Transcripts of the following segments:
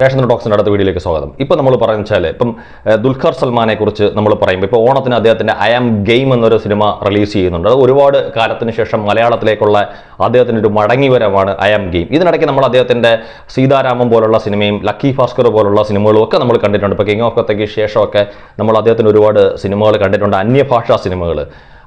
National ടോക്സിൻ്റെ അടുത്ത വീഡിയോയിലേക്ക് സ്വാഗതം. ഇപ്പോൾ നമ്മൾ പറയുന്നത് ഇപ്പം ദുൽഖർ സൽമാനെ കുറിച്ച് നമ്മൾ പറയുമ്പോൾ ഇപ്പോൾ ഓണത്തിന് അദ്ദേഹത്തിൻ്റെ ഐ ആം ഗെയിം എന്നൊരു സിനിമ റിലീസ് ചെയ്യുന്നുണ്ട്. അത് ഒരുപാട് കാലത്തിന് ശേഷം മലയാളത്തിലേക്കുള്ള അദ്ദേഹത്തിൻ്റെ ഒരു മടങ്ങിവരവാണ് ഐ ആം ഗെയിം. ഇതിനിടയ്ക്ക് നമ്മൾ അദ്ദേഹത്തിൻ്റെ സീതാരാമം പോലുള്ള സിനിമയും ലക്കി ഭാസ്കർ പോലുള്ള സിനിമകളും ഒക്കെ നമ്മൾ കണ്ടിട്ടുണ്ട്. ഇപ്പോൾ കിങ് ഓഫ് കൊത്തയ്ക്ക് ശേഷമൊക്കെ നമ്മൾ അദ്ദേഹത്തിൻ്റെ ഒരുപാട് സിനിമകൾ കണ്ടിട്ടുണ്ട്, അന്യഭാഷാ സിനിമകൾ.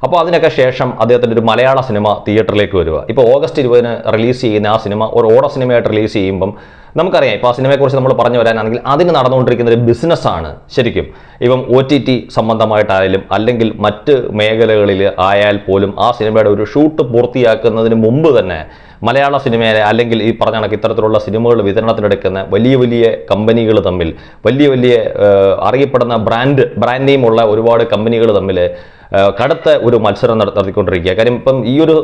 അപ്പോൾ അതിനൊക്കെ ശേഷം അദ്ദേഹത്തിൻ്റെ ഒരു മലയാള സിനിമ തിയേറ്ററിലേക്ക് വരിക. ഇപ്പോൾ ഓഗസ്റ്റ് 20 റിലീസ് ചെയ്യുന്ന ആ സിനിമ ഒരു ഓണ സിനിമയായിട്ട് റിലീസ് ചെയ്യുമ്പം നമുക്കറിയാം, ഇപ്പോൾ ആ സിനിമയെക്കുറിച്ച് നമ്മൾ പറഞ്ഞു വരാനാണെങ്കിൽ അതിന് നടന്നുകൊണ്ടിരിക്കുന്ന ഒരു ബിസിനസ്സാണ് ശരിക്കും. ഇപ്പം OTT സംബന്ധമായിട്ടായാലും അല്ലെങ്കിൽ മറ്റ് മേഖലകളിൽ ആയാൽ പോലും ആ സിനിമയുടെ ഒരു ഷൂട്ട് പൂർത്തിയാക്കുന്നതിന് മുമ്പ് തന്നെ മലയാള സിനിമയെ അല്ലെങ്കിൽ ഈ പറഞ്ഞ കണക്ക് ഇത്തരത്തിലുള്ള സിനിമകൾ വിതരണത്തിനെടുക്കുന്ന വലിയ വലിയ കമ്പനികൾ തമ്മിൽ, വലിയ അറിയപ്പെടുന്ന ബ്രാൻഡ് നെയിമുള്ള ഒരുപാട് കമ്പനികൾ തമ്മിൽ കടുത്ത ഒരു മത്സരം നടത്തിക്കൊണ്ടിരിക്കുക. കാര്യം ഇപ്പം ഈ ഒരു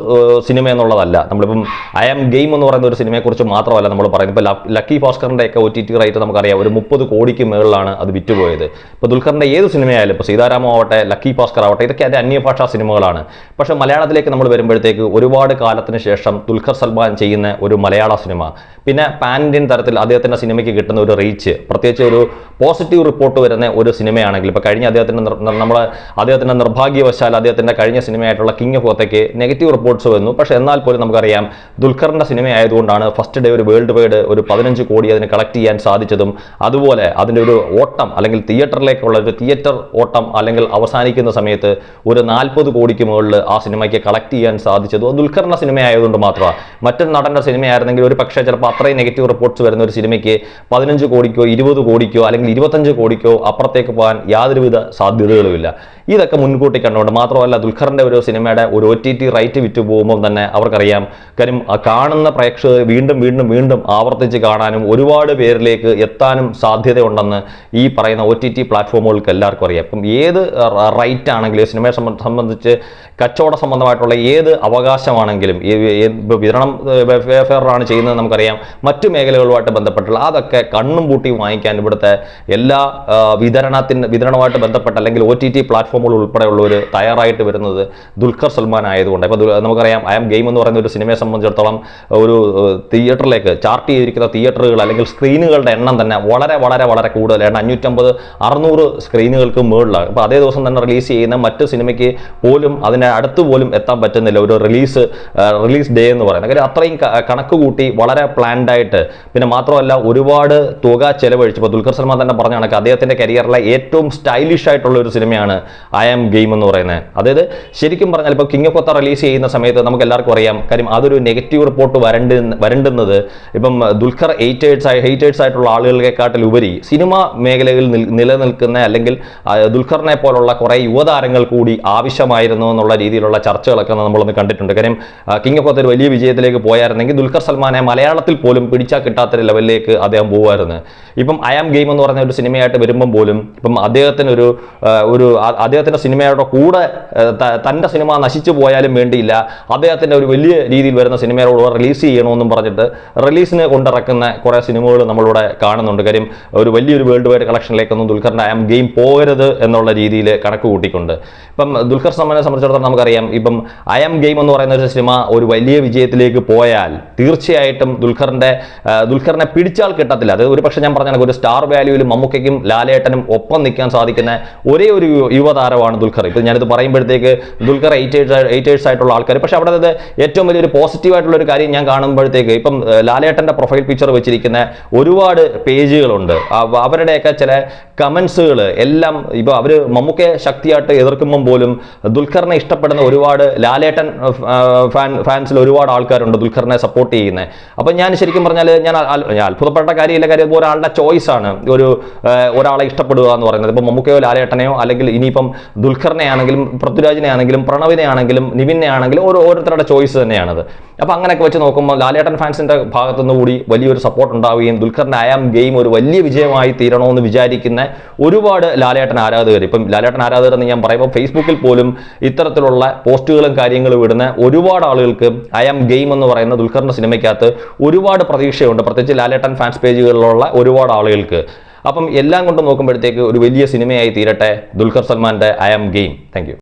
സിനിമ എന്നുള്ളതല്ല, നമ്മളിപ്പം ഐ ആം ഗെയിം എന്ന് പറയുന്ന ഒരു സിനിമയെക്കുറിച്ച് മാത്രമല്ല നമ്മൾ പറയുന്നത്. ഇപ്പോൾ ലക്കി ഭാസ്കറിൻ്റെ ഒക്കെ OTT റേറ്റ് നമുക്കറിയാം, ഒരു 30 കോടിക്ക് മുകളിലാണ് അത് വിറ്റുപോയത്. ഇപ്പോൾ ദുൽഖറിൻ്റെ ഏത് സിനിമയായാലും, ഇപ്പോൾ സീതാരാമം ആവട്ടെ, ലക്കി ഭാസ്കർ ആവട്ടെ, ഇതൊക്കെ അതിൻ്റെ അന്യഭാഷാ സിനിമകളാണ്. പക്ഷേ മലയാളത്തിലേക്ക് നമ്മൾ വരുമ്പോഴത്തേക്ക് ഒരുപാട് കാലത്തിന് ശേഷം ദുൽഖർ സൽമാൻ ചെയ്യുന്ന ഒരു മലയാള സിനിമ, പിന്നെ പാൻ ഇന്ത്യൻ തരത്തിൽ അദ്ദേഹത്തിൻ്റെ സിനിമയ്ക്ക് കിട്ടുന്ന ഒരു റീച്ച്, പ്രത്യേകിച്ച് ഒരു പോസിറ്റീവ് റിപ്പോർട്ട് വരുന്ന ഒരു സിനിമയാണെങ്കിൽ, ഇപ്പോൾ കഴിഞ്ഞ അദ്ദേഹത്തിൻ്റെ നിർഭാഗ്യവശാൽ അദ്ദേഹത്തിൻ്റെ കഴിഞ്ഞ സിനിമയായിട്ടുള്ള കിങ് ഓഫ് കൊത്തയ്ക്ക് നെഗറ്റീവ് റിപ്പോർട്ട്സ് വന്നു. പക്ഷേ എന്നാൽ പോലും നമുക്കറിയാം ദുൽഖറിൻ്റെ സിനിമയായതുകൊണ്ടാണ് ഫസ്റ്റ് ഡേ ഒരു വേൾഡ് വൈഡ് ഒരു 15 കോടി അതിന് കളക്ട് ചെയ്യാൻ സാധിച്ചതും, അതുപോലെ അതിൻ്റെ ഒരു ഓട്ടം അല്ലെങ്കിൽ തിയേറ്ററിലേക്കുള്ള ഒരു തിയേറ്റർ ഓട്ടം അല്ലെങ്കിൽ അവസാനിക്കുന്ന സമയത്ത് ഒരു 40 കോടിക്ക് മുകളിൽ ആ സിനിമയ്ക്ക് കളക്ട് ചെയ്യാൻ സാധിച്ചതും ദുൽഖറിൻ്റെ സിനിമയായതുകൊണ്ട് മാത്രമാണ്. മറ്റൊരു നടൻ്റെ സിനിമയായിരുന്നെങ്കിൽ ഒരു പക്ഷേ ചിലപ്പോൾ അത്രയും നെഗറ്റീവ് റിപ്പോർട്ട്സ് വരുന്ന ഒരു സിനിമയ്ക്ക് 15 കോടിക്കോ 20 കോടിക്കോ അല്ലെങ്കിൽ 25 കോടിക്കോ അപ്പുറത്തേക്ക് പോകാൻ യാതൊരുവിധ സാധ്യതകളുമില്ല. ഇതൊക്കെ മുൻകൂട്ടി കണ്ടുകൊണ്ട് മാത്രമല്ല, ദുൽഖറിൻ്റെ ഒരു സിനിമയുടെ ഒരു OTT റൈറ്റ് വിറ്റ് പോകുമ്പോൾ തന്നെ അവർക്കറിയാം, കാര്യം കാണുന്ന പ്രേക്ഷകർ വീണ്ടും ആവർത്തിച്ച് കാണാനും ഒരുപാട് പേരിലേക്ക് എത്താനും സാധ്യതയുണ്ടെന്ന് ഈ പറയുന്ന OTT പ്ലാറ്റ്ഫോമുകൾക്ക് എല്ലാവർക്കും അറിയാം. അപ്പം ഏത് റൈറ്റ് ആണെങ്കിലും, സിനിമയെ സംബന്ധിച്ച് കച്ചവട സംബന്ധമായിട്ടുള്ള ഏത് അവകാശമാണെങ്കിലും വിതരണം ഫെയറാണ് ചെയ്യുന്നത് നമുക്കറിയാം. മറ്റു മേഖലകളുമായിട്ട് ബന്ധപ്പെട്ടുള്ള അതൊക്കെ കണ്ണും പൂട്ടി വാങ്ങിക്കാൻ ഇവിടുത്തെ എല്ലാ വിതരണവുമായിട്ട് ബന്ധപ്പെട്ട അല്ലെങ്കിൽ OTT പ്ലാറ്റ്ഫോമുകൾ ഉൾപ്പെടെയുള്ളവർ തയ്യാറായിട്ട് വരുന്നത് ദുൽഖർ സൽമാൻ ആയതുകൊണ്ട്. ഇപ്പോൾ നമുക്കറിയാം ഐ ആം ഗെയിം എന്ന് പറയുന്ന ഒരു സിനിമയെ സംബന്ധിച്ചിടത്തോളം ഒരു തിയേറ്ററിലേക്ക് ചാർട്ട് ചെയ്തിരിക്കുന്ന തിയേറ്ററുകൾ അല്ലെങ്കിൽ സ്ക്രീനുകളുടെ എണ്ണം തന്നെ വളരെ കൂടുതലാണ്. 550-600 സ്ക്രീനുകൾക്ക് മുകളിലാണ്. അപ്പോൾ അതേ ദിവസം തന്നെ റിലീസ് ചെയ്യുന്ന മറ്റ് സിനിമയ്ക്ക് പോലും അതിൻ്റെ അടുത്ത് പോലും എത്താൻ പറ്റുന്നില്ല ഒരു റിലീസ് ഡേ എന്ന് പറയുന്നത്. കാര്യം അത്രയും കണക്ക് കൂട്ടി വളരെ പ്ലാൻഡ് ആയിട്ട്, പിന്നെ മാത്രമല്ല ഒരുപാട് തുക ചെലവഴിച്ചു. ഇപ്പോൾ ദുൽഖർ സൽമാൻ തന്നെ പറഞ്ഞ കണക്ക് അദ്ദേഹത്തിൻ്റെ കരിയറിലെ ഏറ്റവും സ്റ്റൈലിഷ് ആയിട്ടുള്ള ഒരു സിനിമയാണ് ഐ ആം ഗെയിം എന്ന് പറയുന്നത്. അതായത് ശരിക്കും പറഞ്ഞാൽ ഇപ്പോൾ കിങ് ഓഫ് കൊത്ത റിലീസ് ചെയ്യുന്ന സമയത്ത് നമുക്ക് എല്ലാവർക്കും അറിയാം, കാര്യം അതൊരു നെഗറ്റീവ് റിപ്പോർട്ട് വരേണ്ടുന്നത് ഇപ്പം ദുൽഖർ ഹേറ്റേഴ്സ് ആയിട്ടുള്ള ആളുകളെക്കാട്ടിലുപരി സിനിമ മേഖലയിൽ നിലനിൽക്കുന്ന അല്ലെങ്കിൽ ദുൽഖറിനെ പോലുള്ള കുറേ യുവതാരങ്ങൾ കൂടി ആവശ്യമായിരുന്നു എന്നുള്ള രീതിയിലുള്ള ചർച്ചകളൊക്കെ നമ്മളൊന്ന് കണ്ടിട്ടുണ്ട്. കാര്യം കിങ് ഓഫ് കൊത്ത ഒരു വലിയ വിജയത്തിലേക്ക് പോയായിരുന്നെങ്കിൽ ദുൽഖർ സൽമാനെ മലയാളത്തിൽ പോലും പിടിച്ചാൽ കിട്ടാത്ത ലെവലിലേക്ക് അദ്ദേഹം പോകുമായിരുന്നു. ഇപ്പം ഐ ആം ഗെയിം എന്ന് പറഞ്ഞ ഒരു സിനിമയായിട്ട് വരുമ്പം പോലും ഇപ്പം അദ്ദേഹത്തിന് അദ്ദേഹത്തിൻ്റെ സിനിമയുടെ കൂടെ തൻ്റെ സിനിമ നശിച്ചു പോയാലും വേണ്ടിയില്ല, അദ്ദേഹത്തിൻ്റെ ഒരു വലിയ രീതിയിൽ വരുന്ന സിനിമയോട് റിലീസ് ചെയ്യണമെന്നും പറഞ്ഞിട്ട് റിലീസിന് കൊണ്ടിറക്കുന്ന കുറേ സിനിമകൾ നമ്മളിവിടെ കാണുന്നുണ്ട്. കാര്യം ഒരു വലിയൊരു വേൾഡ് വൈഡ് കളക്ഷനിലേക്കൊന്നും ദുൽഖറിൻ്റെ ഐ ആം ഗെയിം പോകരുത് എന്നുള്ള രീതിയിൽ കണക്ക് കൂട്ടിക്കൊണ്ട് ഇപ്പം ദുൽഖർ സൽമാനെ സംബന്ധിച്ചിടത്തോളം നമുക്കറിയാം, ഇപ്പം ഐ ആം ഗെയിം എന്ന് പറയുന്ന ഒരു സിനിമ ഒരു വലിയ വിജയത്തിലേക്ക് പോയാൽ തീർച്ചയായിട്ടും ദുൽഖറിനെ പിടിച്ചാൽ കിട്ടത്തില്ല. അത് ഒരു പക്ഷേ ഞാൻ പറഞ്ഞ ഒരു സ്റ്റാർ വാല്യൂവിൽ മമ്മൂക്കയ്ക്കും ലാലേട്ടനും ഒപ്പം നിൽക്കാൻ സാധിക്കുന്ന ഒരേ ഒരു യുവതാരമാണ് ദുൽഖർ. ഇപ്പോൾ ഞാനിത് പറയുമ്പോഴത്തേക്ക് ദുൽഖർ എയ്റ്റേഴ്സ് ആയിട്ടുള്ള ആൾക്കാർ, പക്ഷേ അവിടെ ഏറ്റവും വലിയൊരു പോസിറ്റീവായിട്ടുള്ള ഒരു കാര്യം ഞാൻ കാണുമ്പോഴത്തേക്ക് ഇപ്പം ലാലേട്ടൻ്റെ പ്രൊഫൈൽ പിക്ചർ വെച്ചിരിക്കുന്ന ഒരുപാട് പേജുകളുണ്ട്. അവരുടെയൊക്കെ ചില കമൻസുകൾ എല്ലാം ഇപ്പോൾ അവർ മമ്മൂക്കയെ ശക്തിയായിട്ട് എതിർക്കുമ്പം പോലും ദുൽഖറിനെ ഇഷ്ടപ്പെടുന്ന ഒരുപാട് ലാലേട്ടൻ ഫാൻസിൽ ഒരുപാട് ആൾക്കാരുണ്ട് ദുൽഖറിനെ സപ്പോർട്ട് ചെയ്യുന്നത്. അപ്പം ഞാൻ ശരിക്കും പറഞ്ഞാൽ ഞാൻ അത്ഭുതപ്പെട്ട കാര്യമില്ല. കാര്യം ഒരാളുടെ ചോയ്സാണ് ഒരാളെ ഇഷ്ടപ്പെടുക എന്ന് പറയുന്നത്. ഇപ്പം മമ്മൂക്കയോ ലാലേട്ടനെയോ അല്ലെങ്കിൽ ഇനിയിപ്പം ദുൽഖറിനെ ആണെങ്കിലും പൃഥ്വിരാജിനെ ആണെങ്കിലും പ്രണവിനെ ആണെങ്കിലും നിവിനെ ആണെങ്കിലും ഓരോരുത്തരുടെ ചോയ്സ് തന്നെയാണത്. അപ്പോൾ അങ്ങനെയൊക്കെ വെച്ച് നോക്കുമ്പോൾ ലാലേട്ടൻ ഫാൻസിൻ്റെ ഭാഗത്തുനിന്ന് കൂടി വലിയൊരു സപ്പോർട്ട് ഉണ്ടാവുകയും ദുൽഖറിൻ്റെ ഐ ആം ഗെയിം ഒരു വലിയ വിജയമായി തീരണമെന്ന് വിചാരിക്കുന്ന ഒരുപാട് ലാലേട്ടൻ ആരാധകർ, ഇപ്പം ലാലേട്ടൻ ആരാധകർ എന്ന് ഞാൻ പറയുമ്പോൾ ഫേസ്ബുക്കിൽ പോലും ഇത്തരത്തിലുള്ള പോസ്റ്റുകളും കാര്യങ്ങളും ഇടുന്ന ഒരുപാട് ആളുകൾക്ക് ഐ ആം ഗെയിം എന്ന് പറയുന്ന ദുൽഖറിൻ്റെ സിനിമയ്ക്കകത്ത് ഒരുപാട് പ്രതീക്ഷയുണ്ട്, പ്രത്യേകിച്ച് ലാലേട്ടൻ ഫാൻസ് പേജുകളിലുള്ള ഒരുപാട് ആളുകൾക്ക്. അപ്പം എല്ലാം കൊണ്ട് നോക്കുമ്പോഴത്തേക്ക് ഒരു വലിയ സിനിമയായി തീരട്ടെ ദുൽഖർ സൽമാൻ്റെ I am game. Thank U.